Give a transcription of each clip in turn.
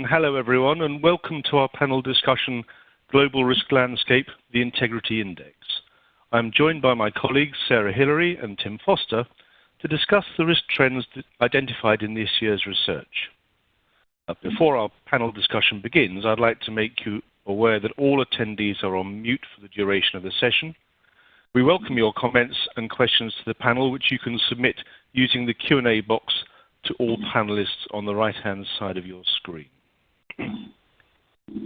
Hello everyone and welcome to our panel discussion, Global Risk Landscape, the Integrity Index. I'm joined by my colleagues Sarah Hillary and Tim Foster to discuss the risk trends identified in this year's research. Before our panel discussion begins, I'd like to make you aware that all attendees are on mute for the duration of the session. We welcome your comments and questions to the panel, which you can submit using the Q&A box to all panelists on the right-hand side of your screen.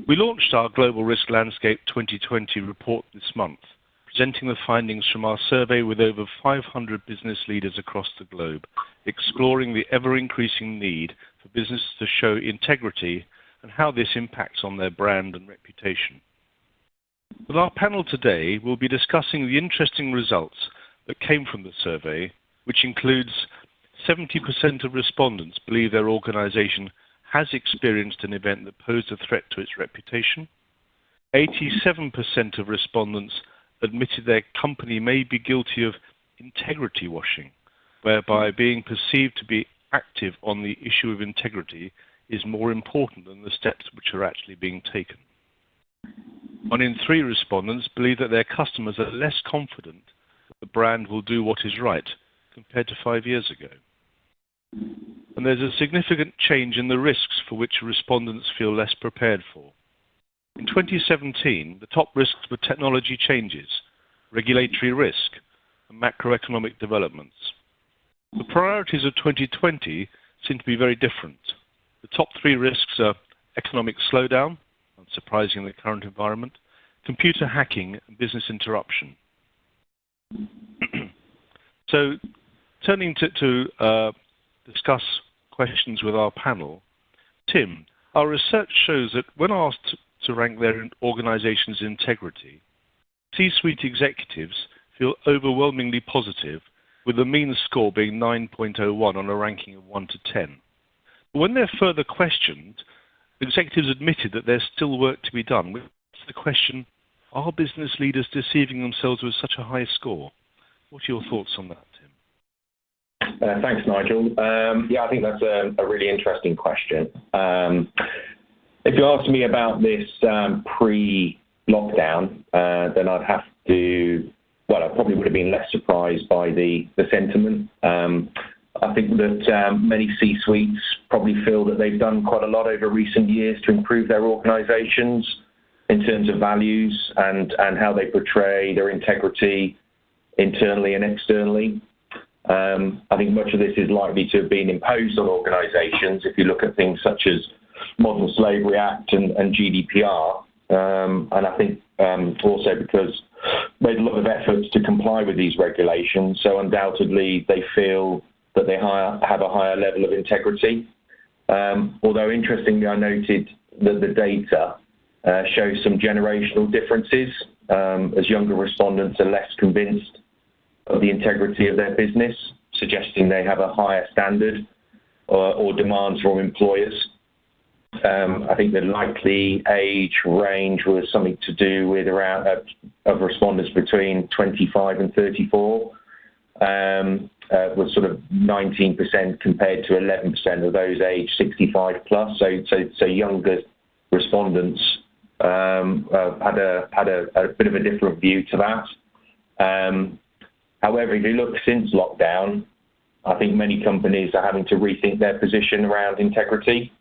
We launched our Global Risk Landscape 2020 report this month, presenting the findings from our survey with over 500 business leaders across the globe, exploring the ever-increasing need for businesses to show integrity and how this impacts on their brand and reputation. With our panel today, we'll be discussing the interesting results that came from the survey, which includes 70% of respondents believe their organization has experienced an event that posed a threat to its reputation. 87% of respondents admitted their company may be guilty of integrity washing, whereby being perceived to be active on the issue of integrity is more important than the steps which are actually being taken. 1 in 3 respondents believe that their customers are less confident that the brand will do what is right compared to 5 years ago. And there's a significant change in the risks for which respondents feel less prepared for. In 2017, the top risks were technology changes, regulatory risk, and macroeconomic developments. The priorities of 2020 seem to be very different. The top 3 risks are economic slowdown, unsurprising in the current environment, computer hacking, and business interruption. So, turning to discuss questions with our panel. Tim, our research shows that when asked to rank their organization's integrity, C-suite executives feel overwhelmingly positive, with the mean score being 9.01 on a ranking of 1 to 10. But when they're further questioned, executives admitted that there's still work to be done. With the question, are business leaders deceiving themselves with such a high score? What are your thoughts on that, Tim? Thanks, Nigel. I think that's a really interesting question. If you asked me about this pre-lockdown, then I'd have to, I probably would have been less surprised by the sentiment. I think that many C-suites probably feel that they've done quite a lot over recent years to improve their organizations in terms of values and how they portray their integrity internally and externally. I think much of this is likely to have been imposed on organizations if you look at things such as Modern Slavery Act and GDPR. And I think also because made a lot of efforts to comply with these regulations, so undoubtedly they feel that they have a higher level of integrity. Although interestingly, I noted that the data shows some generational differences, as younger respondents are less convinced of the integrity of their business, suggesting they have a higher standard or demands from employers. I think the likely age range was something to do with around of respondents between 25 and 34, was sort of 19% compared to 11% of those aged 65 plus. So younger respondents had a bit of a different view to that. However, if you look since lockdown, I think many companies are having to rethink their position around integrity.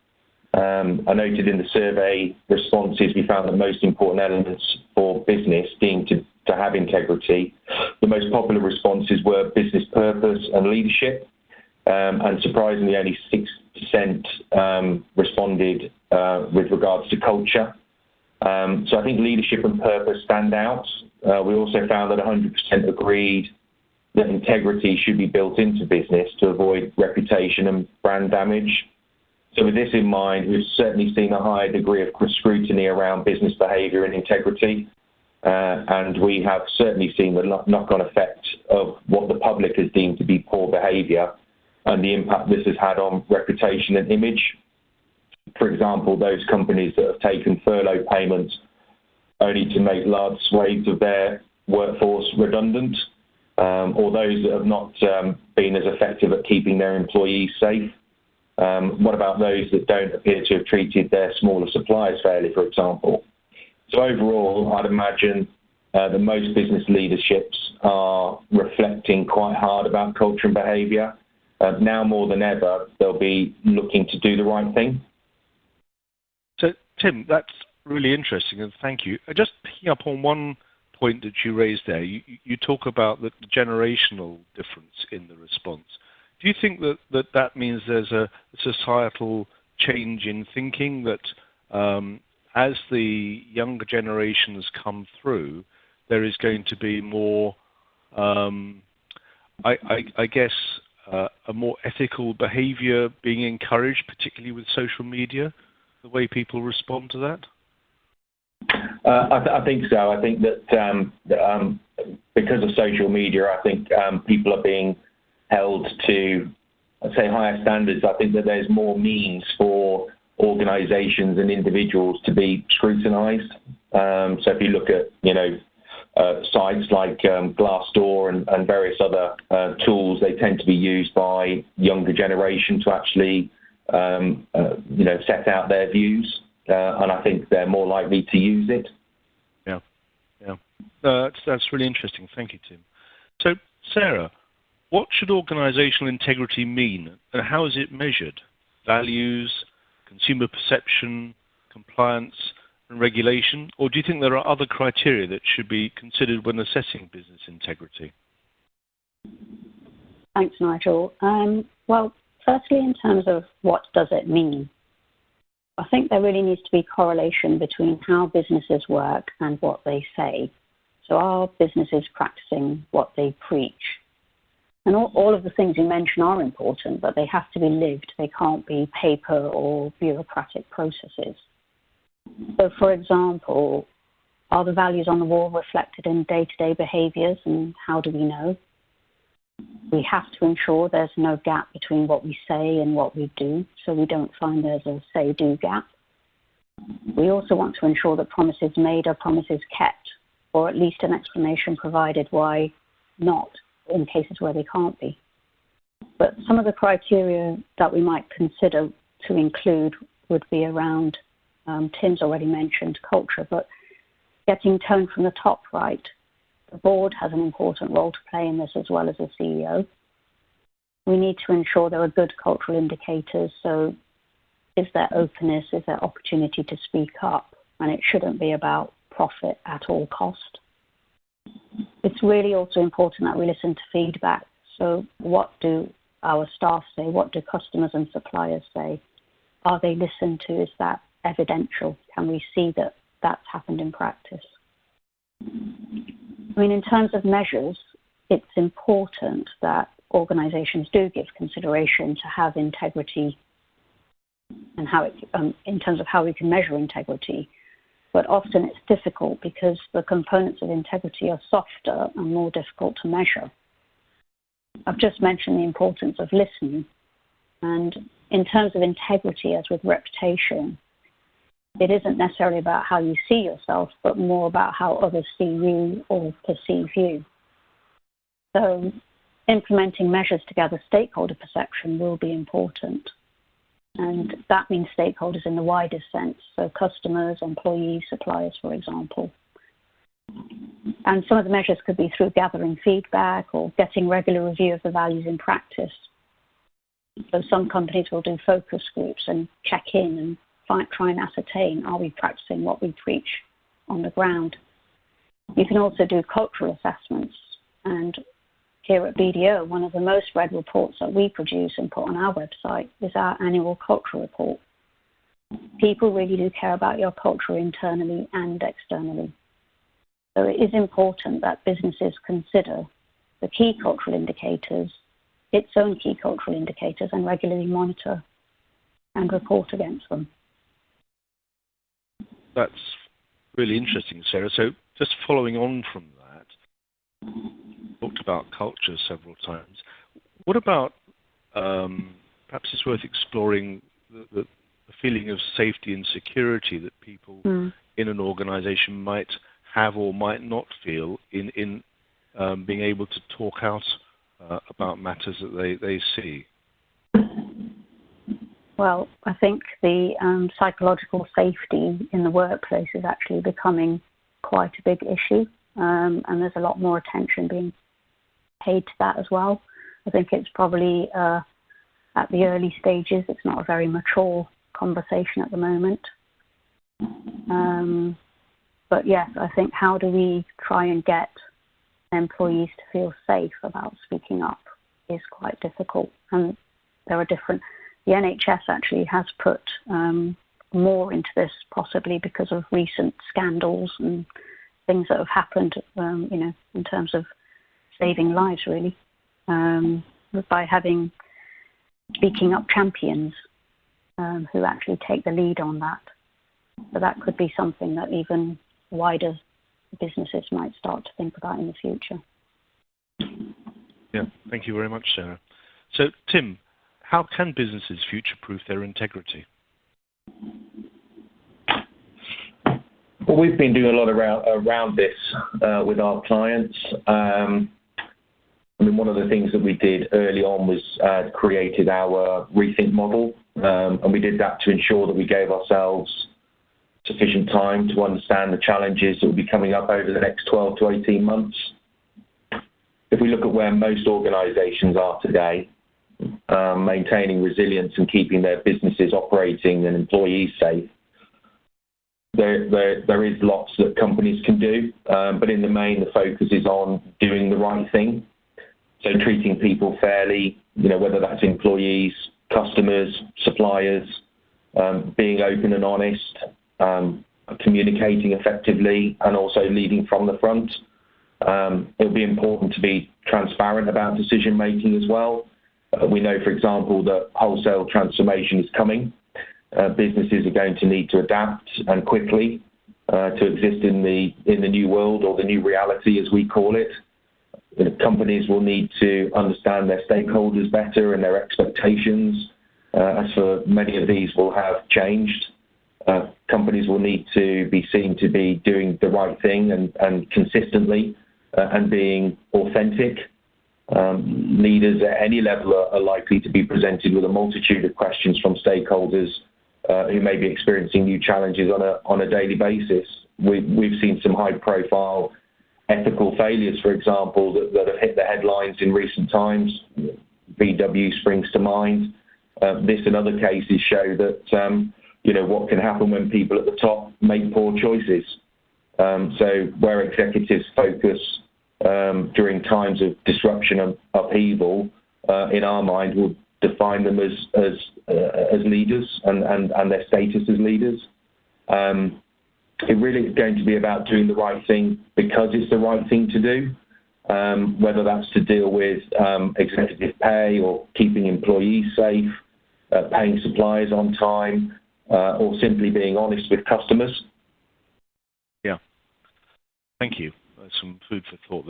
I noted in the survey responses, we found the most important elements for business being to have integrity. The most popular responses were business purpose and leadership, and surprisingly only 6% responded with regards to culture. So I think leadership and purpose stand out. We also found that 100% agreed that integrity should be built into business to avoid reputation and brand damage. So with this in mind, we've certainly seen a higher degree of scrutiny around business behaviour and integrity, and we have certainly seen the knock-on effect of what the public has deemed to be poor behaviour and the impact this has had on reputation and image. For example, those companies that have taken furlough payments only to make large swathes of their workforce redundant, or those that have not been as effective at keeping their employees safe. What about those that don't appear to have treated their smaller suppliers fairly, for example? So overall, I'd imagine that most business leaderships are reflecting quite hard about culture and behaviour. Now more than ever, they'll be looking to do the right thing. So, Tim, that's really interesting, and thank you. Just picking up on one point that you raised there, you talk about the generational difference in the response. Do you think that means there's a societal change in thinking that as the younger generations come through, there is going to be more, I guess, a more ethical behaviour being encouraged, particularly with social media, the way people respond to that? I think so. I think that because of social media, I think people are being held to, I'd say, higher standards. I think that there's more means for organisations and individuals to be scrutinised. So if you look at, sites like Glassdoor and various other tools, they tend to be used by younger generation to actually, set out their views. And I think they're more likely to use it. Yeah. That's really interesting. Thank you, Tim. So, Sarah, what should organisational integrity mean, and how is it measured? Values, consumer perception, compliance, and regulation? Or do you think there are other criteria that should be considered when assessing business integrity? Thanks, Nigel. Well, firstly, in terms of what does it mean, I think there really needs to be correlation between how businesses work and what they say. So are businesses practicing what they preach? And all of the things you mention are important, but they have to be lived. They can't be paper or bureaucratic processes. So, for example, are the values on the wall reflected in day-to-day behaviours, and how do we know? We have to ensure there's no gap between what we say and what we do, so we don't find there's a say-do gap. We also want to ensure that promises made are promises kept, or at least an explanation provided why not, in cases where they can't be. But some of the criteria that we might consider to include would be around, Tim's already mentioned culture, but getting tone from the top right. The board has an important role to play in this, as well as the CEO. We need to ensure there are good cultural indicators. So is there openness? Is there opportunity to speak up? And it shouldn't be about profit at all cost. It's really also important that we listen to feedback. So what do our staff say? What do customers and suppliers say? Are they listened to? Is that evidential? Can we see that that's happened in practice? I mean, in terms of measures, it's important that organisations do give consideration to have integrity and how it, in terms of how we can measure integrity. But often it's difficult because the components of integrity are softer and more difficult to measure. I've just mentioned the importance of listening. And in terms of integrity, as with reputation, it isn't necessarily about how you see yourself, but more about how others see you or perceive you. So implementing measures to gather stakeholder perception will be important. And that means stakeholders in the widest sense, so customers, employees, suppliers, for example. And some of the measures could be through gathering feedback or getting regular review of the values in practice. So some companies will do focus groups and check in and try and ascertain, are we practicing what we preach on the ground? You can also do cultural assessments. And here at BDO, one of the most read reports that we produce and put on our website is our annual culture report. People really do care about your culture internally and externally. So it is important that businesses consider the key cultural indicators, its own key cultural indicators, and regularly monitor and report against them. That's really interesting, Sarah. So just following on from that, talked about culture several times. What about, perhaps it's worth exploring the feeling of safety and security that people in an organization might have or might not feel in being able to talk out about matters that they see? Well, I think the psychological safety in the workplace is actually becoming quite a big issue, and there's a lot more attention being paid to that as well. I think it's probably at the early stages. It's not a very mature conversation at the moment. But yes, I think how do we try and get employees to feel safe about speaking up is quite difficult. And there are different, the NHS actually has put more into this, possibly because of recent scandals and things that have happened, in terms of saving lives, really, by having speaking up champions who actually take the lead on that. So that could be something that even wider businesses might start to think about in the future. Yeah, thank you very much, Sarah. So, Tim, how can businesses future-proof their integrity? Well, we've been doing a lot around this with our clients. One of the things that we did early on was created our Rethink Model, and we did that to ensure that we gave ourselves sufficient time to understand the challenges that will be coming up over the next 12 to 18 months. If we look at where most organisations are today, maintaining resilience and keeping their businesses operating and employees safe, there is lots that companies can do, but in the main, the focus is on doing the right thing. So treating people fairly, whether that's employees, customers, suppliers, being open and honest, communicating effectively, and also leading from the front. It'll be important to be transparent about decision making as well. We know, for example, that wholesale transformation is coming. Businesses are going to need to adapt and quickly to exist in the new world, or the new reality as we call it. Companies will need to understand their stakeholders better and their expectations, as for many of these will have changed. Companies will need to be seen to be doing the right thing and consistently and being authentic. Leaders at any level are likely to be presented with a multitude of questions from stakeholders who may be experiencing new challenges on a daily basis. We've seen some high-profile ethical failures, for example, that have hit the headlines in recent times. VW springs to mind. This and other cases show that what can happen when people at the top make poor choices. So where executives focus during times of disruption and upheaval, in our mind, will define them as leaders and their status as leaders. It really is going to be about doing the right thing because it's the right thing to do, whether that's to deal with executive pay or keeping employees safe, paying suppliers on time, or simply being honest with customers. Yeah. Thank you. There's some food for thought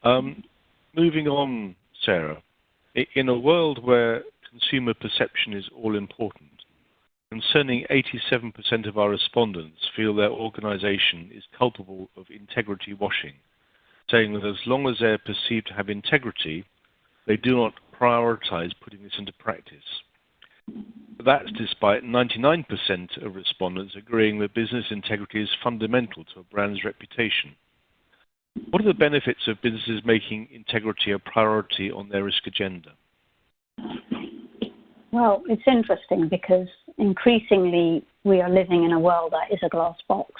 there. Moving on, Sarah. In a world where consumer perception is all important, concerning 87% of our respondents feel their organisation is culpable of integrity washing, saying that as long as they're perceived to have integrity, they do not prioritise putting this into practice. That's despite 99% of respondents agreeing that business integrity is fundamental to a brand's reputation. What are the benefits of businesses making integrity a priority on their risk agenda? Well, it's interesting because increasingly we are living in a world that is a glass box,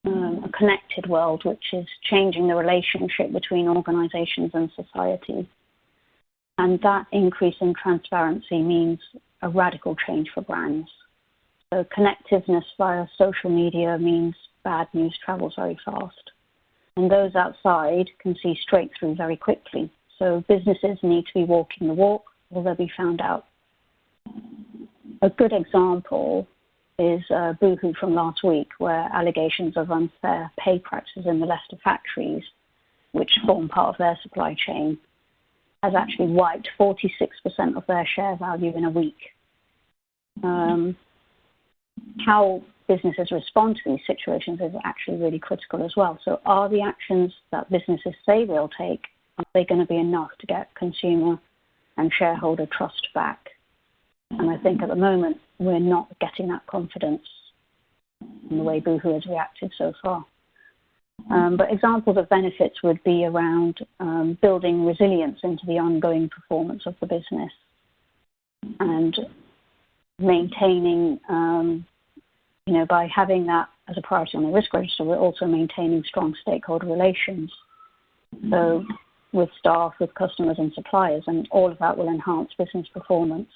a connected world which is changing the relationship between organisations and society. And that increase in transparency means a radical change for brands. So connectiveness via social media means bad news travels very fast. And those outside can see straight through very quickly. So businesses need to be walking the walk or they'll be found out. A good example is Boohoo from last week, where allegations of unfair pay practices in the Leicester factories, which form part of their supply chain, has actually wiped 46% of their share value in a week. How businesses respond to these situations is actually really critical as well. So are the actions that businesses say they'll take, are they going to be enough to get consumer and shareholder trust back? And I think at the moment we're not getting that confidence in the way Boohoo has reacted so far. But examples of benefits would be around building resilience into the ongoing performance of the business and maintaining, by having that as a priority on the risk register, we're also maintaining strong stakeholder relations. So with staff, with customers and suppliers, and all of that will enhance business performance.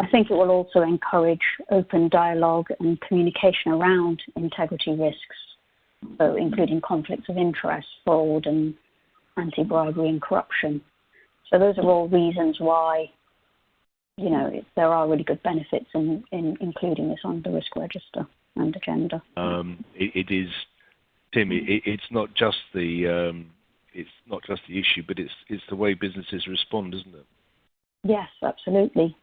I think it will also encourage open dialogue and communication around integrity risks, so including conflicts of interest, fraud and anti-bribery and corruption. So those are all reasons why, there are really good benefits in including this on the risk register and agenda. It is, Tim. It's not just the issue, but it's the way businesses respond, isn't it? Yes, absolutely.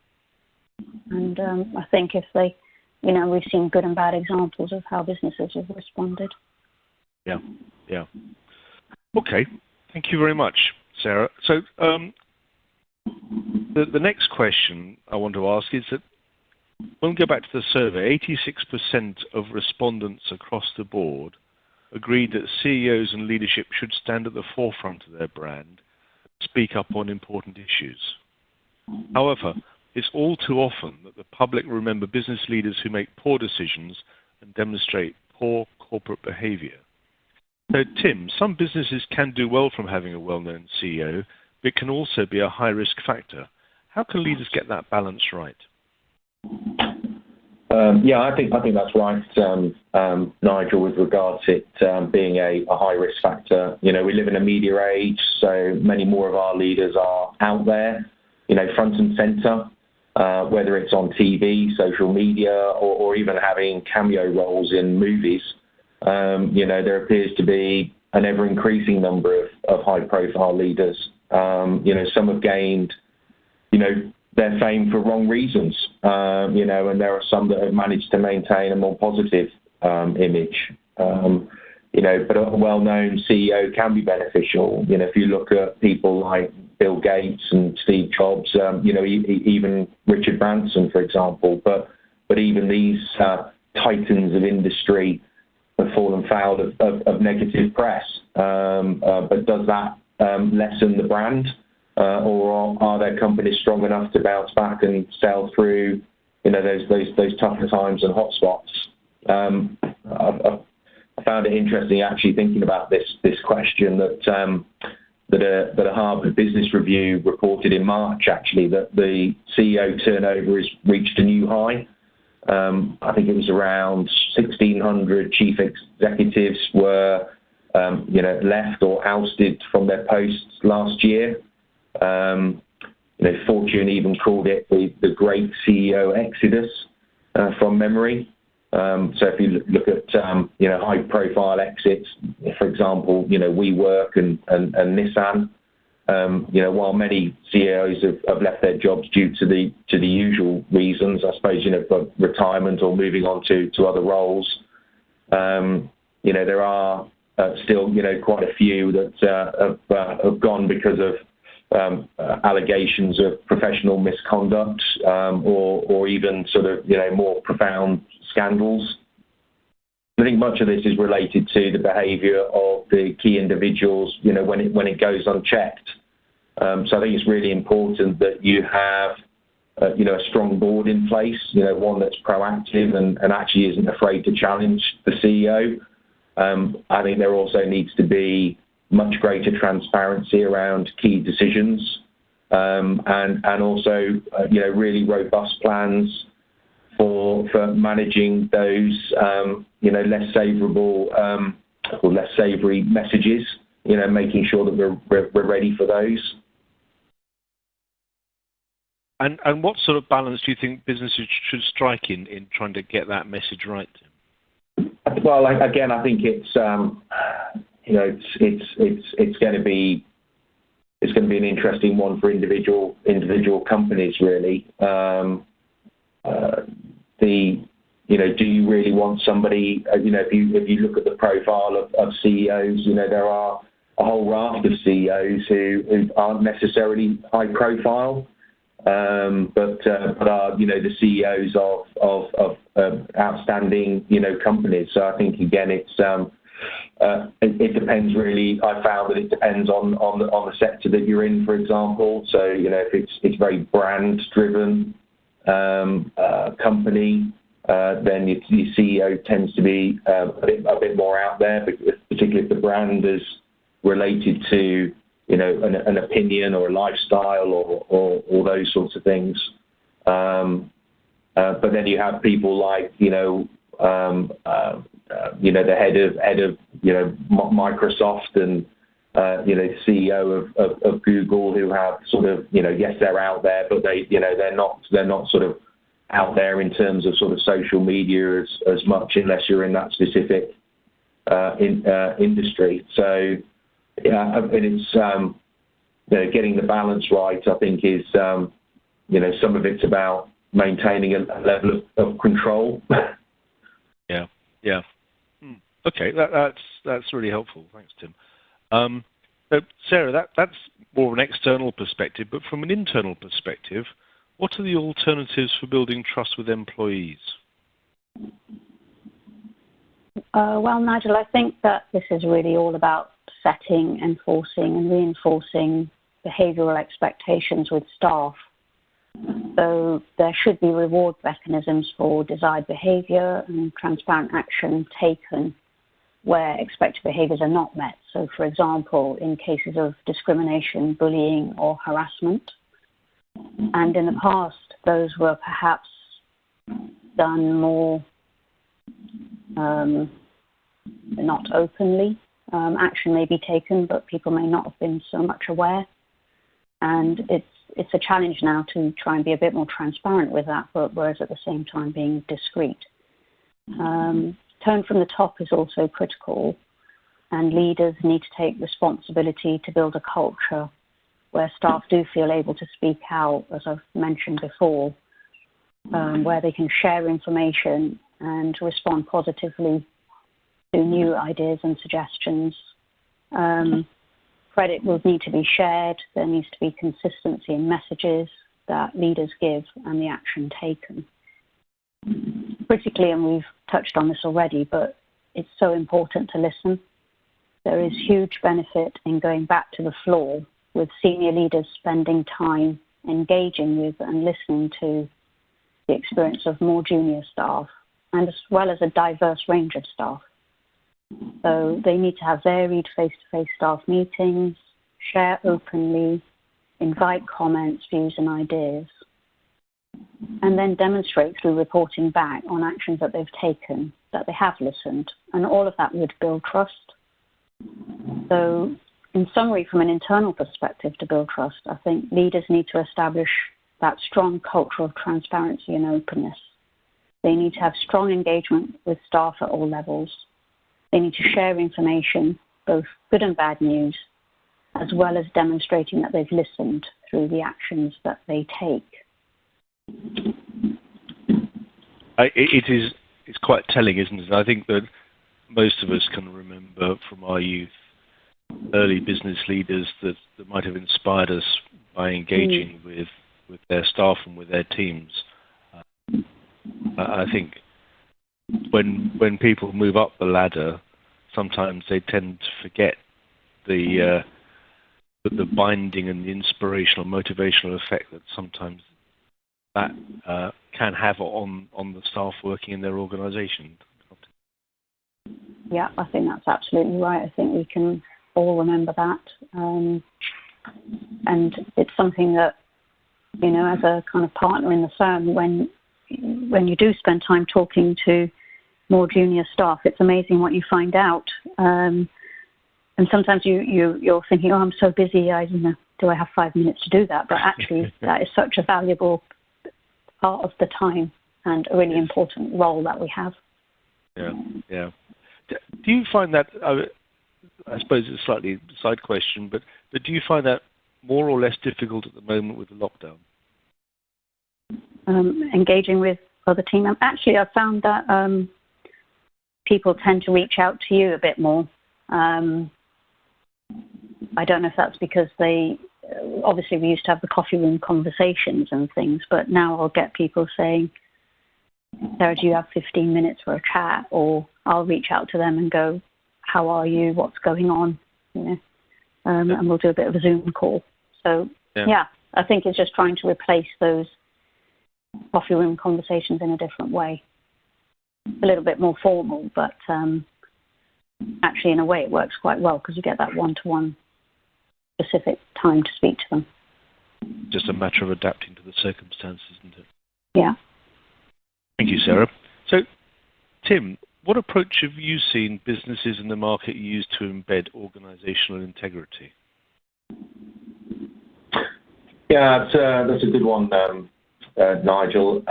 And I think if they, we've seen good and bad examples of how businesses have responded. Yeah. Okay, thank you very much, Sarah. So the next question I want to ask is that when we go back to the survey, 86% of respondents across the board agreed that CEOs and leadership should stand at the forefront of their brand and speak up on important issues. However, it's all too often that the public remember business leaders who make poor decisions and demonstrate poor corporate behavior. So, Tim, some businesses can do well from having a well-known CEO, but it can also be a high-risk factor. How can leaders get that balance right? I think that's right, Nigel, with regards to it being a high-risk factor. We live in a media age, so many more of our leaders are out there, front and centre, whether it's on TV, social media, or even having cameo roles in movies. There appears to be an ever-increasing number of high-profile leaders. Some have gained, their fame for wrong reasons, and there are some that have managed to maintain a more positive image. But a well-known CEO can be beneficial. If you look at people like Bill Gates and Steve Jobs, even Richard Branson, for example. But even these titans of industry have fallen foul of negative press. But does that lessen the brand? Or are their companies strong enough to bounce back and sail through, those tougher times and hotspots? I found it interesting actually thinking about this question that a Harvard Business Review reported in March actually that the CEO turnover has reached a new high. I think it was around 1,600 chief executives were left or ousted from their posts last year. Fortune even called it the great CEO exodus from memory. So if you look at high-profile exits, for example, WeWork and Nissan, while many CEOs have left their jobs due to the usual reasons, I suppose, for retirement or moving on to other roles, there are still quite a few that have gone because of allegations of professional misconduct or even sort of more profound scandals. I think much of this is related to the behaviour of the key individuals, when it goes unchecked. So I think it's really important that you have a strong board in place, one that's proactive and actually isn't afraid to challenge the CEO. I think there also needs to be much greater transparency around key decisions, and also really robust plans for managing those less favourable or less savoury messages. Making sure that we're ready for those. And what sort of balance do you think businesses should strike in trying to get that message right? Well, again, I think it's it's going to be an interesting one for individual companies, really. Do you really want somebody? If you look at the profile of CEOs, there are a whole raft of CEOs who aren't necessarily high profile. but are the CEOs of outstanding companies. So I think again it depends really. I found that it depends on the sector that you're in, for example. So if it's very brand driven company, then your CEO tends to be a bit more out there, particularly if the brand is related to an opinion or a lifestyle or those sorts of things. But then you have people like the head of Microsoft and CEO of Google, who have sort of yes, they're out there, but they're not sort of out there in terms of sort of social media as much, unless you're in that specific industry. So and it's getting the balance right. I think is some of it's about maintaining a level of control. Yeah. Okay, that's really helpful. Thanks, Tim. Sarah, that's more of an external perspective, but from an internal perspective, what are the alternatives for building trust with employees? Well, Nigel, I think that this is really all about setting, enforcing and reinforcing behavioural expectations with staff. So there should be reward mechanisms for desired behaviour and transparent action taken where expected behaviours are not met. So, for example, in cases of discrimination, bullying or harassment. And in the past, those were perhaps done more not openly. Action may be taken, but people may not have been so much aware. And it's a challenge now to try and be a bit more transparent with that, but whereas at the same time being discreet. Tone from the top is also critical, and leaders need to take responsibility to build a culture where staff do feel able to speak out, as I've mentioned before, where they can share information and respond positively to new ideas and suggestions. Credit will need to be shared. There needs to be consistency in messages that leaders give and the action taken. Critically, and we've touched on this already, but it's so important to listen. There is huge benefit in going back to the floor with senior leaders spending time engaging with and listening to the experience of more junior staff, and as well as a diverse range of staff. So they need to have varied face-to-face staff meetings, share openly, invite comments, views and ideas, and then demonstrate through reporting back on actions that they've taken, that they have listened, and all of that would build trust. So in summary, from an internal perspective to build trust, I think leaders need to establish that strong culture of transparency and openness. They need to have strong engagement with staff at all levels. They need to share information, both good and bad news, as well as demonstrating that they've listened through the actions that they take. It's quite telling, isn't it? I think that most of us can remember from our youth early business leaders that might have inspired us by engaging with their staff and with their teams. I think when people move up the ladder, sometimes they tend to forget the binding and the inspirational, motivational effect that sometimes that can have on the staff working in their organisation. Yeah, I think that's absolutely right. I think we can all remember that. And it's something that, as a kind of partner in the firm, when you do spend time talking to more junior staff, it's amazing what you find out. And sometimes you're thinking, I'm so busy, do I have 5 minutes to do that? But actually, that is such a valuable part of the time and a really important role that we have. Yeah. Do you find that, I suppose it's a slightly side question, but do you find that more or less difficult at the moment with the lockdown? Engaging with other team members. Actually, I've found that people tend to reach out to you a bit more. I don't know if that's because they obviously we used to have the coffee room conversations and things, but now I'll get people saying, Sarah, do you have 15 minutes for a chat? Or I'll reach out to them and go, how are you? What's going on? And we'll do a bit of a Zoom call. So, I think it's just trying to replace those coffee room conversations in a different way. A little bit more formal, but actually in a way it works quite well because you get that one-to-one specific time to speak to them. Just a matter of adapting to the circumstances, isn't it? Yeah. Thank you, Sarah. So, Tim, what approach have you seen businesses in the market use to embed organisational integrity? Yeah, that's a good one, Nigel.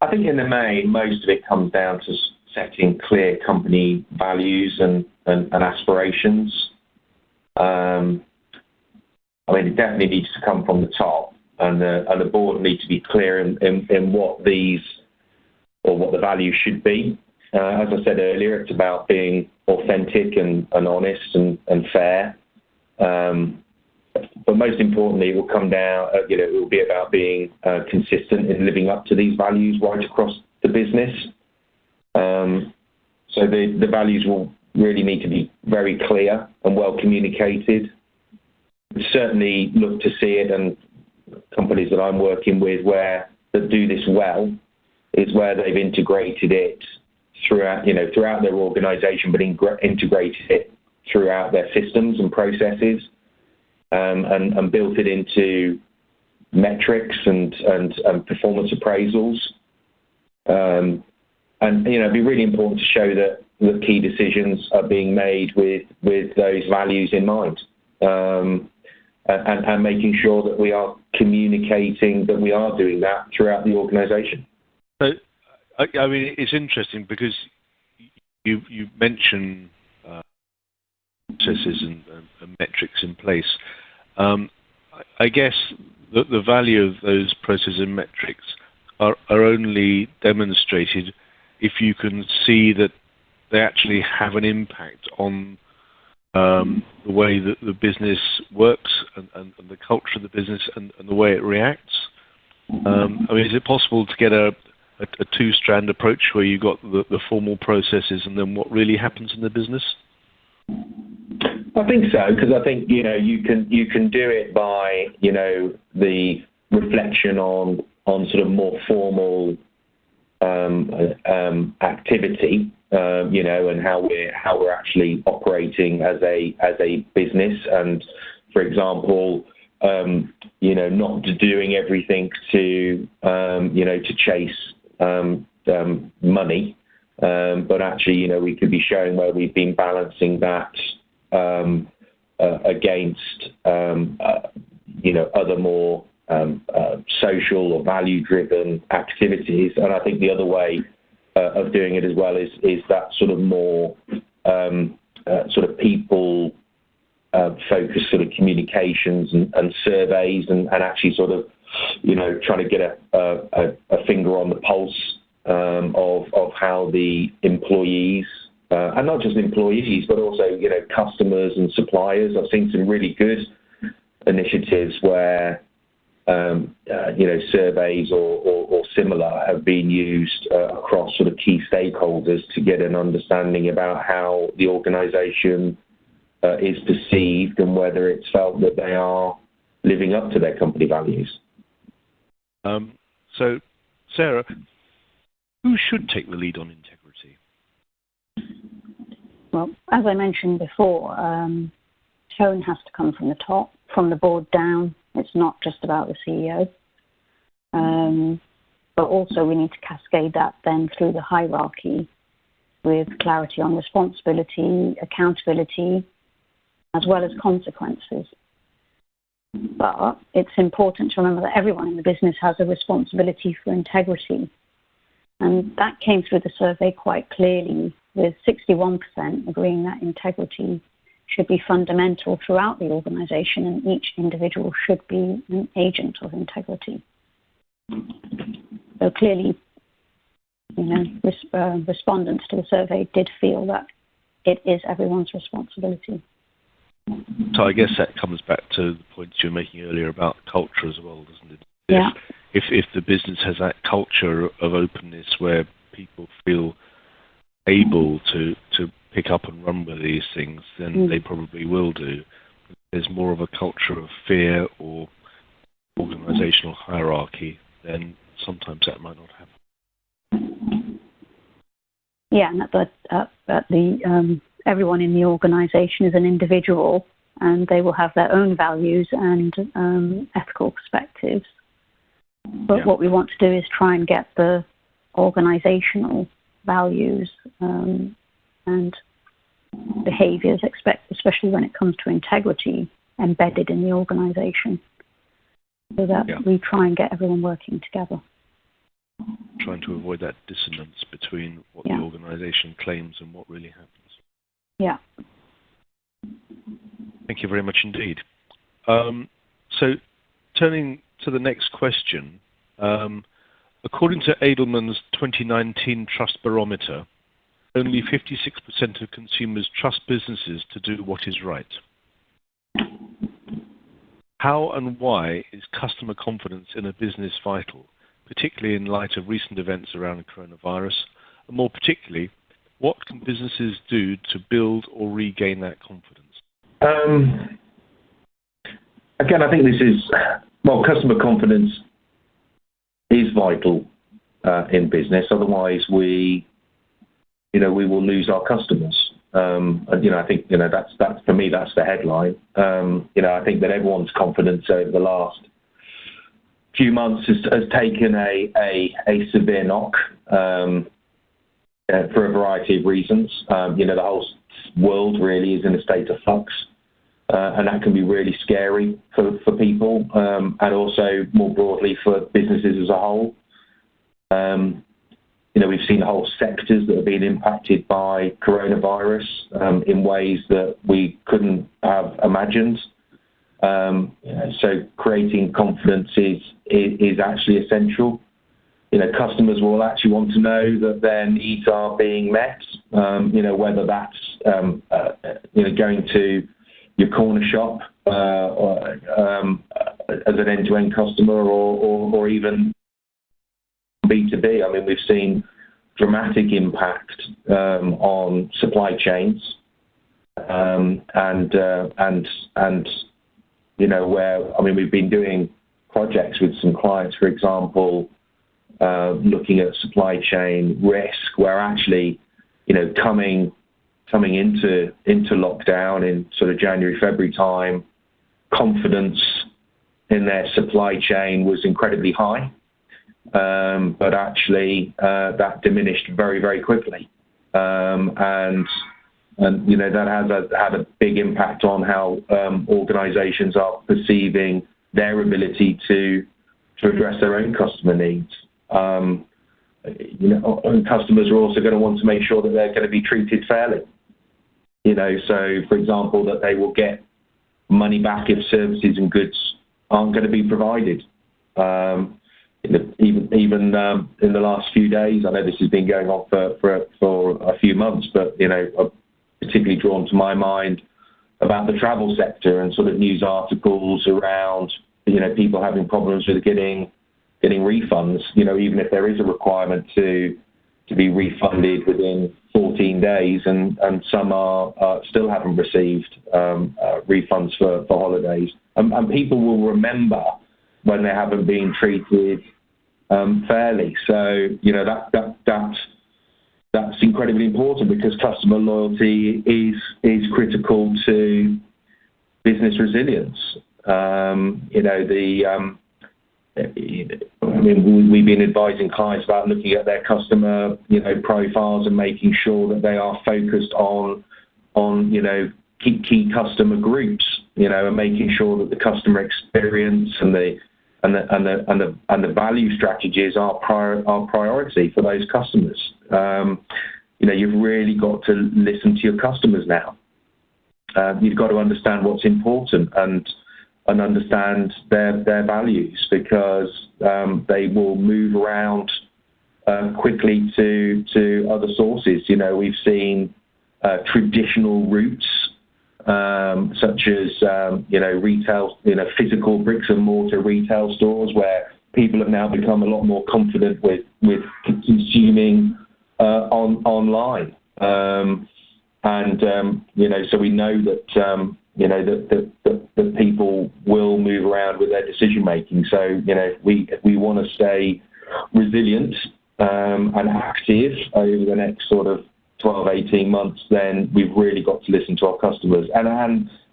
I think in the main, most of it comes down to setting clear company values and aspirations. It definitely needs to come from the top, and the board need to be clear in what these or what the values should be. As I said earlier, it's about being authentic and honest and fair. But most importantly, it will come down, it will be about being consistent in living up to these values right across the business. So the values will really need to be very clear and well communicated. We certainly look to see it, and companies that I'm working with that do this well is where they've integrated it throughout their organisation, but integrated it throughout their systems and processes. And built it into metrics and performance appraisals. And it'd be really important to show that the key decisions are being made with those values in mind. And making sure that we are communicating that we are doing that throughout the organisation. So, it's interesting because you mention processes and metrics in place. I guess the value of those processes and metrics are only demonstrated if you can see that they actually have an impact on the way that the business works and the culture of the business and the way it reacts. Is it possible to get a two-strand approach where you've got the formal processes and then what really happens in the business? I think so, because I think you can do it by the reflection on sort of more formal activity, and how we're actually operating as a business, and for example, not doing everything to chase money, but actually we could be showing where we've been balancing that against other more social or value-driven activities. And I think the other way of doing it as well is that sort of more sort of people focused sort of communications and surveys and actually sort of trying to get a finger on the pulse of how the employees and not just employees, but also, customers and suppliers. I've seen some really good initiatives where, surveys or similar have been used across sort of key stakeholders to get an understanding about how the organisation is perceived and whether it's felt that they are living up to their company values. So, Sarah, who should take the lead on integrity? Well, as I mentioned before, tone has to come from the top, from the board down. It's not just about the CEO. But also we need to cascade that then through the hierarchy with clarity on responsibility, accountability, as well as consequences. But it's important to remember that everyone in the business has a responsibility for integrity. And that came through the survey quite clearly, with 61% agreeing that integrity should be fundamental throughout the organisation and each individual should be an agent of integrity. So clearly, respondents to the survey did feel that it is everyone's responsibility. So I guess that comes back to the points you were making earlier about culture as well, doesn't it? Yeah. If the business has that culture of openness where people feel able to pick up and run with these things, then they probably will do. If there's more of a culture of fear or organizational hierarchy, then sometimes that might not happen. Yeah, and everyone in the organization is an individual, and they will have their own values and ethical perspectives. But what we want to do is try and get the organizational values and behaviors, especially when it comes to integrity, embedded in the organization, so that we try and get everyone working together. Trying to avoid that dissonance between what the organization claims and what really happens. Yeah. Thank you very much indeed. So turning to the next question, according to Edelman's 2019 Trust Barometer, only 56% of consumers trust businesses to do what is right. How and why is customer confidence in a business vital, particularly in light of recent events around coronavirus? And more particularly, what can businesses do to build or regain that confidence? Again, I think customer confidence is vital in business. Otherwise, we will lose our customers. And I think that's for me, that's the headline. I think that everyone's confidence over the last few months has taken a severe knock for a variety of reasons. The whole world really is in a state of flux, and that can be really scary for people, and also more broadly for businesses as a whole. We've seen whole sectors that have been impacted by coronavirus in ways that we couldn't have imagined. So creating confidence is actually essential. Customers will actually want to know that their needs are being met. Whether that's going to your corner shop or as an end-to-end customer, or even B2B. I mean, we've seen dramatic impact on supply chains, we've been doing projects with some clients, for example, looking at supply chain risk, where actually, coming into lockdown in sort of January, February time, confidence in their supply chain was incredibly high. But actually, that diminished very, very quickly. That has had a big impact on how organizations are perceiving their ability to address their own customer needs. Customers are also going to want to make sure that they're going to be treated fairly. So for example, that they will get money back if services and goods aren't going to be provided. Even in the last few days, I know this has been going on for a few months, but I'm particularly drawn to my mind about the travel sector and sort of news articles around people having problems with getting refunds. Even if there is a requirement to be refunded within 14 days, and some are still haven't received refunds for holidays, and people will remember when they haven't been treated fairly. So that's incredibly important, because customer loyalty is critical to business resilience. We've been advising clients about looking at their customer profiles and making sure that they are focused on key customer groups, and making sure that the customer experience and the value strategies are priority for those customers. You've really got to listen to your customers now. You've got to understand what's important and understand their values, because they will move around quickly to other sources. We've seen traditional routes such as retail, physical bricks and mortar retail stores, where people have now become a lot more confident with consuming online, so we know that that people will move around with their decision making. So if we want to stay resilient and active over the next sort of 12, 18 months, then we've really got to listen to our customers. And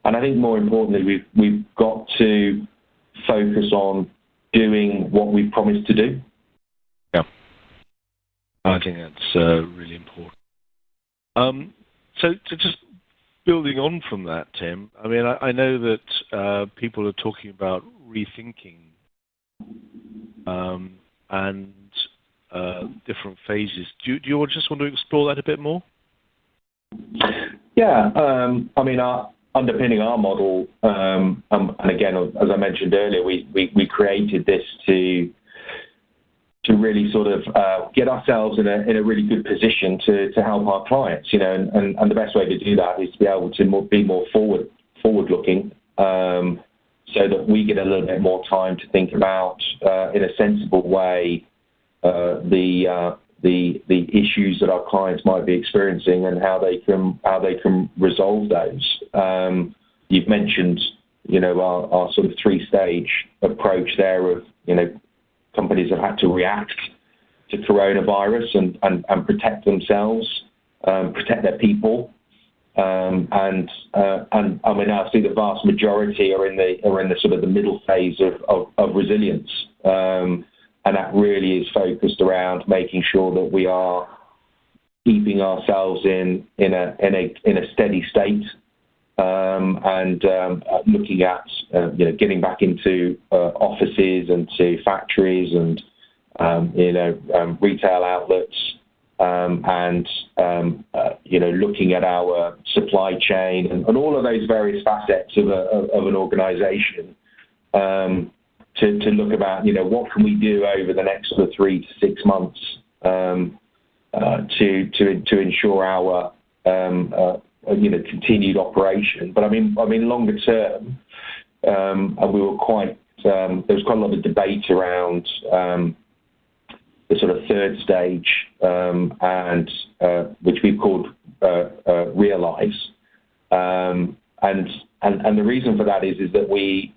I think more importantly, we've got to focus on doing what we've promised to do. Yeah, I think that's really important. So to just building on from that, Tim, I mean, I know that people are talking about rethinking and different phases. Do you just want to explore that a bit more? Yeah, I mean, underpinning our model, and again, as I mentioned earlier, we created this to really sort of get ourselves in a really good position to help our clients, and the best way to do that is to be able to be more forward looking, so that we get a little bit more time to think about in a sensible way the issues that our clients might be experiencing and how they can resolve those. You've mentioned our sort of 3-stage approach there of companies have had to react to coronavirus and protect themselves, protect their people, and I mean, I see the vast majority are in the sort of the middle phase of resilience, and that really is focused around making sure that we are keeping ourselves in a steady state, and looking at getting back into offices and to factories and retail outlets, and looking at our supply chain and all of those various facets of an organisation, to look about what can we do over the next sort of 3 to 6 months to ensure our continued operation. But I mean longer term, and we were there was quite a lot of debate around the sort of 3rd stage, and which we've called realise, and the reason for that is that we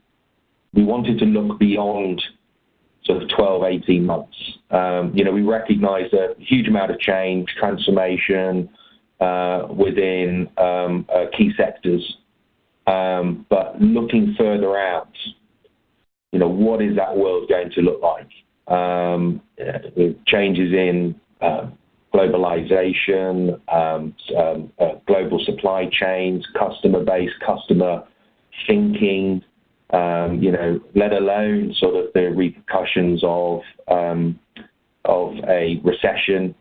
wanted to look beyond sort of 12, 18 months. We recognise a huge amount of change, transformation within key sectors, but looking further out, what is that world going to look like? With changes in globalization, global supply chains, customer base, customer thinking, let alone sort of the repercussions of a recession.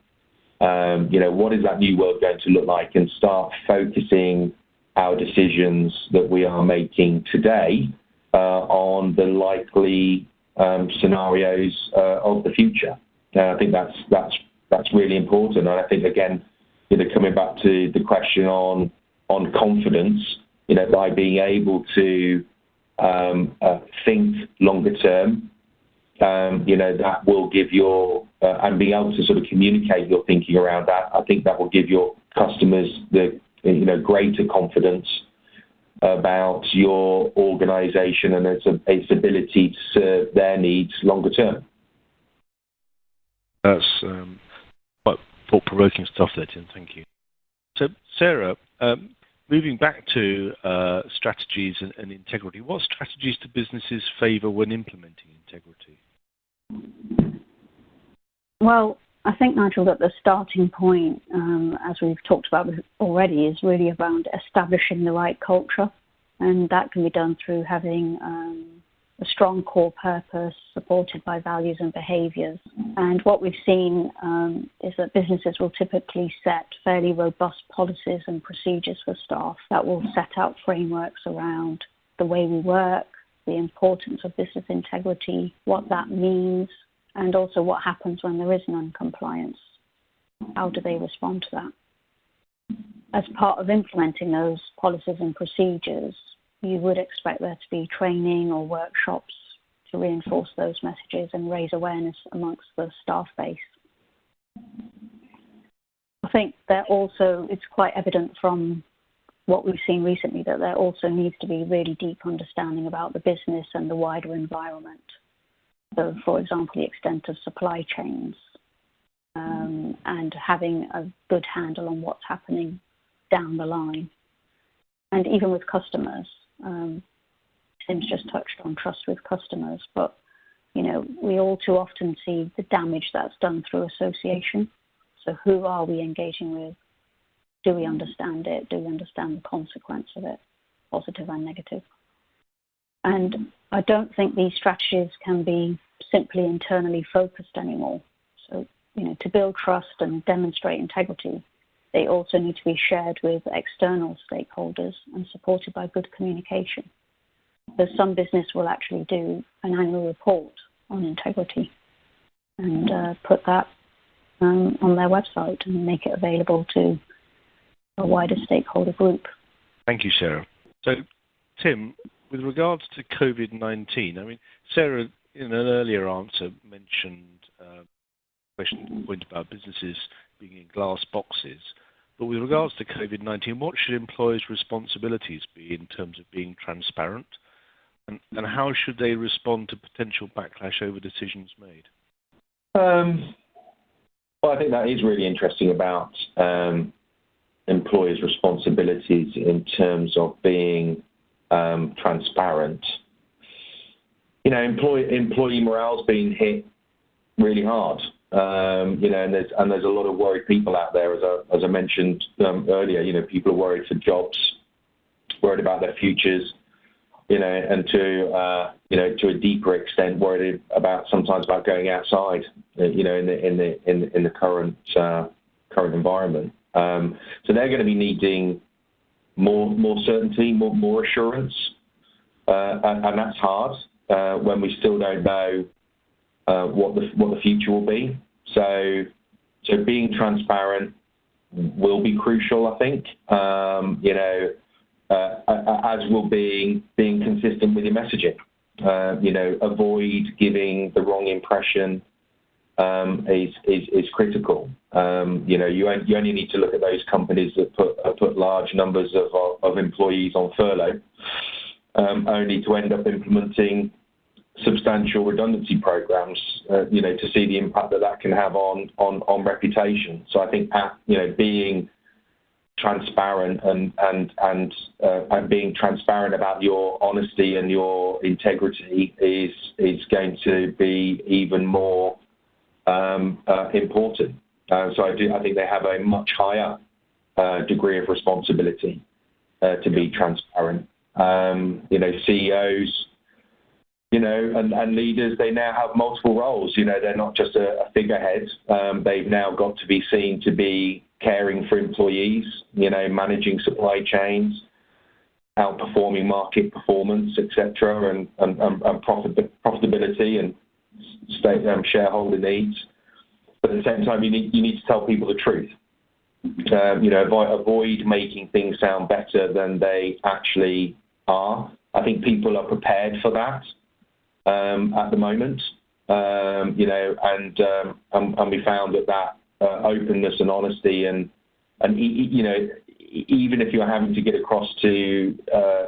What is that new world going to look like, and start focusing our decisions that we are making today on the likely scenarios of the future. I think that's really important. And I think, again, coming back to the question on confidence, by being able to think longer term, that will give your and being able to sort of communicate your thinking around that, I think that will give your customers the greater confidence about your organisation and its ability to serve their needs longer term. That's quite thought-provoking stuff there, Tim. Thank you. So, Sarah, moving back to strategies and integrity, what strategies do businesses favour when implementing integrity? Well, I think, Nigel, that the starting point, as we've talked about already, is really around establishing the right culture. And that can be done through having a strong core purpose supported by values and behaviours. And what we've seen is that businesses will typically set fairly robust policies and procedures for staff that will set out frameworks around the way we work, the importance of business integrity, what that means, and also what happens when there is non-compliance. How do they respond to that? as part of implementing those policies and procedures, you would expect there to be training or workshops to reinforce those messages and raise awareness amongst the staff base. I think that also, it's quite evident from what we've seen recently that there also needs to be really deep understanding about the business and the wider environment. So, for example, the extent of supply chains and having a good handle on what's happening down the line. And even with customers, Tim's just touched on trust with customers, but, you know, we all too often see the damage that's done through association. So who are we engaging with? Do we understand it? Do we understand the consequence of it, positive and negative? And I don't think these strategies can be simply internally focused anymore. So, you know, to build trust and demonstrate integrity, they also need to be shared with external stakeholders and supported by good communication. So some business will actually do an annual report on integrity and put that on their website and make it available to a wider stakeholder group. Thank you, Sarah. So, Tim, with regards to COVID-19, I mean, Sarah, in an earlier answer, mentioned point about businesses being in glass boxes. But with regards to COVID-19, what should employers' responsibilities be in terms of being transparent? And how should they respond to potential backlash over decisions made? Well, I think that is really interesting about employers' responsibilities in terms of being transparent. You know, employee morale's been hit really hard. You know, and there's a lot of worried people out there, as I mentioned earlier. You know, people are worried for jobs, worried about their futures. You know, and to a deeper extent, worried sometimes about going outside. You know, in the current environment. So they're going to be needing more certainty, more assurance, and that's hard when we still don't know what the future will be. So being transparent will be crucial, I think. You know, as will being consistent with your messaging. You know, avoid giving the wrong impression is critical. You know, you only need to look at those companies that put large numbers of employees on furlough, only to end up implementing substantial redundancy programs, you know, to see the impact that can have on reputation. So I think you know, being transparent and being transparent about your honesty and your integrity is going to be even more important. So I think they have a much higher degree of responsibility to be transparent. You know, CEOs, you know, and leaders, they now have multiple roles. You know, they're not just a figurehead. They've now got to be seen to be caring for employees, you know, managing supply chains, outperforming market performance, etc., and profitability and shareholder needs. But at the same time, you need to tell people the truth. You know, avoid making things sound better than they actually are. I think people are prepared for that at the moment. You know, and we found that openness and honesty and you know, even if you're having to get across to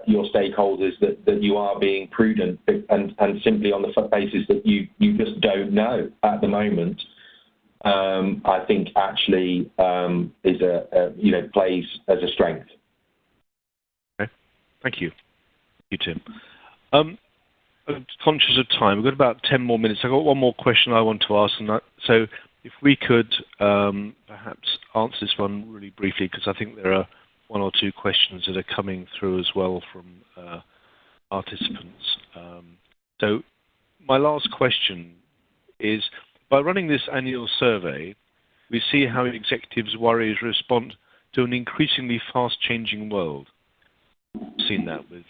your stakeholders that you are being prudent and simply on the basis that you just don't know at the moment, I think actually is you know, plays as a strength. Okay, thank you, Tim. I'm conscious of time. We've got about 10 more minutes. I've got one more question I want to ask, and so if we could perhaps answer this one really briefly, because I think there are one or two questions that are coming through as well from participants. So my last question is, by running this annual survey, we see how executives' worries respond to an increasingly fast-changing world. We've seen that with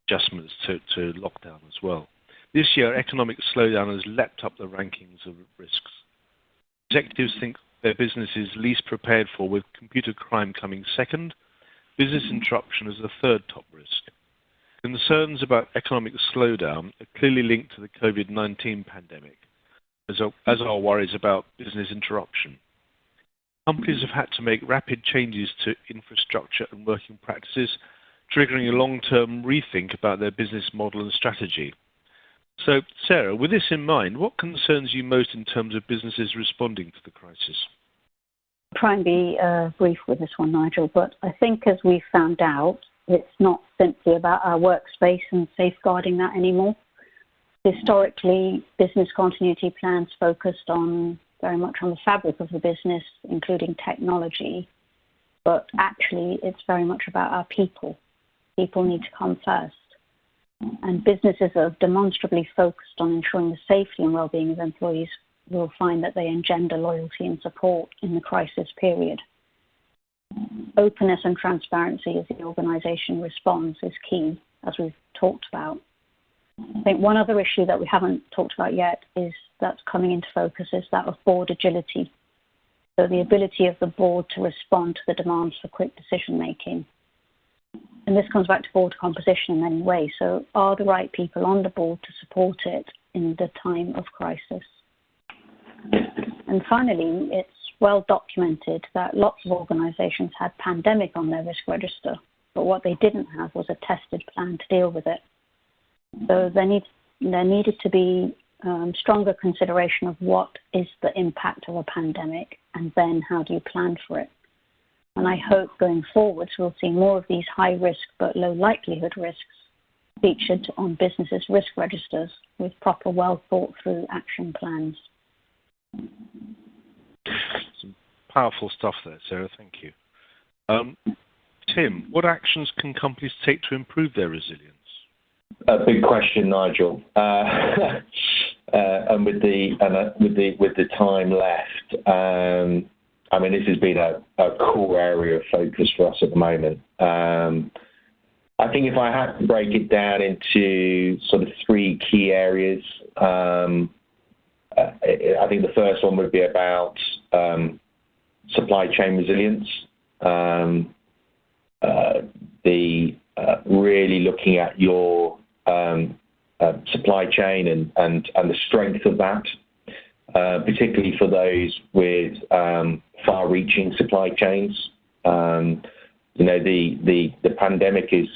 adjustments to lockdown as well. This year, economic slowdown has leapt up the rankings of risks. Executives think their business is least prepared for, with computer crime coming second business interruption as the third top risk. Concerns about economic slowdown are clearly linked to the COVID-19 pandemic, as are worries about business interruption. Companies have had to make rapid changes to infrastructure and working practices, triggering a long-term rethink about their business model and strategy. So, Sarah, with this in mind, what concerns you most in terms of businesses responding to the crisis? I'll try and be brief with this one, Nigel, but I think as we found out, it's not simply about our workspace and safeguarding that anymore. Historically, business continuity plans focused very much on the fabric of the business, including technology, but actually it's very much about our people. People need to come first. And businesses that are demonstrably focused on ensuring the safety and well-being of employees will find that they engender loyalty and support in the crisis period. Openness and transparency as the organisation responds is key, as we've talked about. I think one other issue that we haven't talked about yet that's coming into focus is that of board agility. So the ability of the board to respond to the demands for quick decision making. And this comes back to board composition in many ways. So are the right people on the board to support it in the time of crisis? And finally, it's well documented that lots of organisations had pandemic on their risk register, but what they didn't have was a tested plan to deal with it. So there needed to be stronger consideration of what is the impact of a pandemic, and then how do you plan for it. And I hope going forwards we'll see more of these high risk but low likelihood risks featured on businesses' risk registers with proper well thought through action plans. Some powerful stuff there, Sarah, thank you. Tim, what actions can companies take to improve their resilience? A big question, Nigel. And with the time left, I mean, this has been a core area of focus for us at the moment. I think if I had to break it down into sort of three key areas, I think the first one would be about supply chain resilience. Really looking at your supply chain and the strength of that, particularly for those with far-reaching supply chains. The pandemic is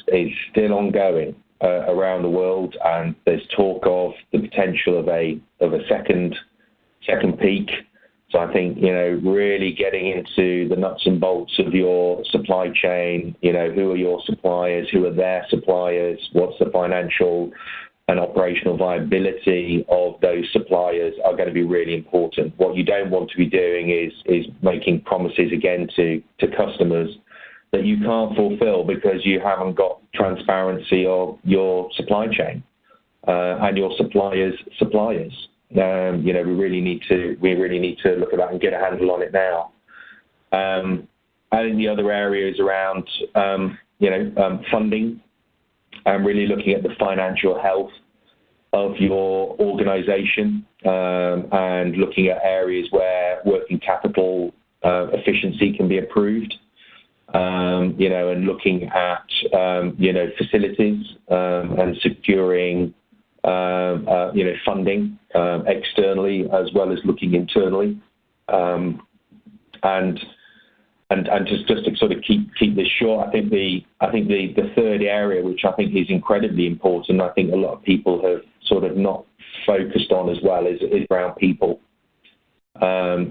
still ongoing around the world, and there's talk of the potential of a second peak. So I think, really getting into the nuts and bolts of your supply chain, who are your suppliers, who are their suppliers, what's the financial and operational viability of those suppliers are going to be really important. What you don't want to be doing is making promises again to customers that you can't fulfill because you haven't got transparency of your supply chain and your suppliers' suppliers. We really need to look at that and get a handle on it now. And in the other areas around funding and really looking at the financial health of your organisation and looking at areas where working capital efficiency can be improved. And looking at facilities and securing funding externally as well as looking internally, and just to sort of keep this short, I think the third area, which I think is incredibly important, I think a lot of people have sort of not focused on as well, is around people. And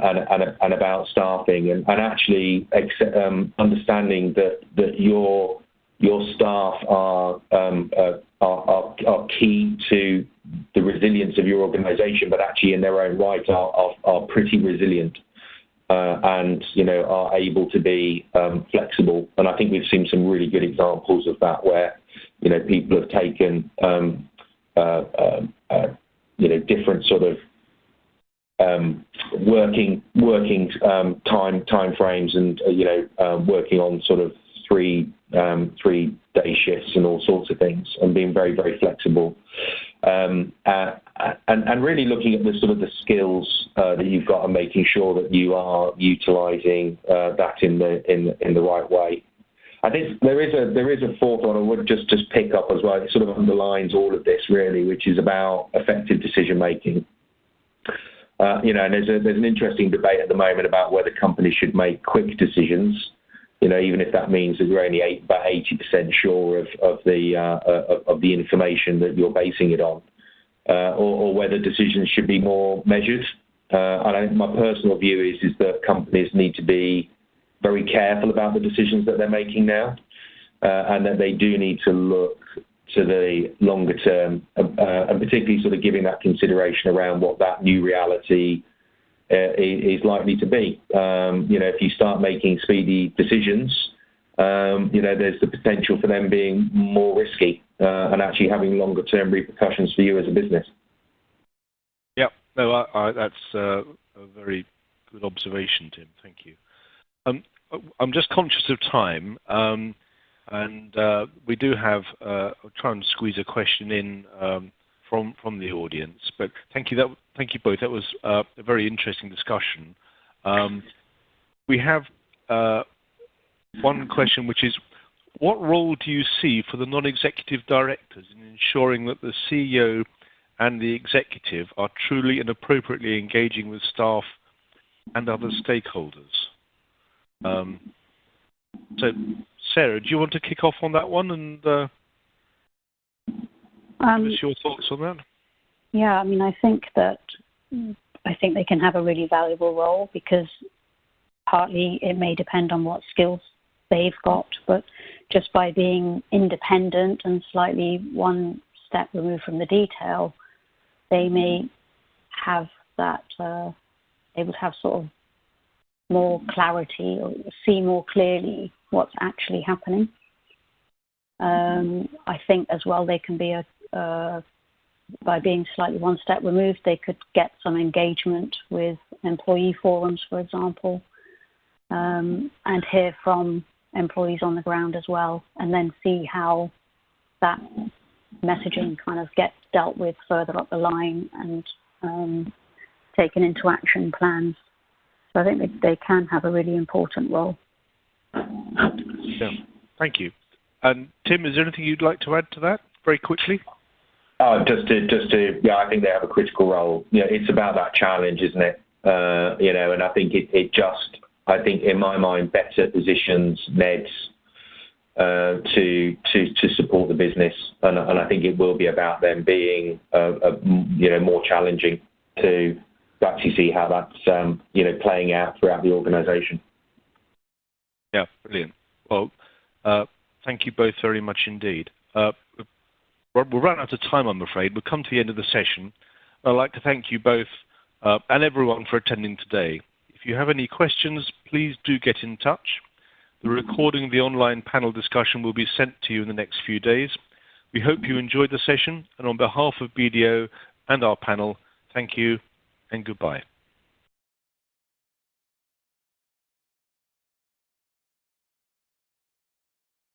about staffing and actually understanding that your staff are key to the resilience of your organisation, but actually in their own right are pretty resilient and are able to be flexible. And I think we've seen some really good examples of that where people have taken different sort of working time frames and working on sort of 3-day shifts and all sorts of things, and being very, very flexible, and really looking at the sort of the skills that you've got and making sure that you are utilising that in the right way. I think there is a fourth one I would just pick up as well. It sort of underlines all of this really, which is about effective decision making. And there's an interesting debate at the moment about whether companies should make quick decisions. Even if that means that you're only about 80% sure of the information that you're basing it on, or whether decisions should be more measured. And I think my personal view is that companies need to be very careful about the decisions that they're making now, and that they do need to look to the longer term, and particularly sort of giving that consideration around what that new reality is likely to be. If you start making speedy decisions, there's the potential for them being more risky and actually having longer term repercussions for you as a business. Yeah, no, that's a very good observation, Tim. Thank you. I'm just conscious of time, and we do have. I'll try and squeeze a question in from the audience. But thank you both. That was a very interesting discussion. We have one question, which is, what role do you see for the non-executive directors in ensuring that the CEO and the executive are truly and appropriately engaging with staff and other stakeholders? So, Sarah, do you want to kick off on that one and give us your thoughts on that? Yeah, I think they can have a really valuable role, because partly it may depend on what skills they've got, but just by being independent and slightly one step removed from the detail, they may have that, they would have sort of more clarity or see more clearly what's actually happening. I think as well they can be by being slightly one step removed, they could get some engagement with employee forums, for example, and hear from employees on the ground as well, and then see how that messaging kind of gets dealt with further up the line and taken into action plans. So I think they can have a really important role. Yeah, thank you. And Tim, is there anything you'd like to add to that very quickly? Just to, I think they have a critical role. It's about that challenge, isn't it? And I think I think in my mind, better positions NEDs to support the business, and I think it will be about them being more challenging to actually see how that's playing out throughout the organisation. Yeah, brilliant. Well, thank you both very much indeed. We'll run out of time, I'm afraid. We'll come to the end of the session. I'd like to thank you both and everyone for attending today. If you have any questions, please do get in touch. The recording of the online panel discussion will be sent to you in the next few days. We hope you enjoyed the session, and on behalf of BDO and our panel, thank you and goodbye.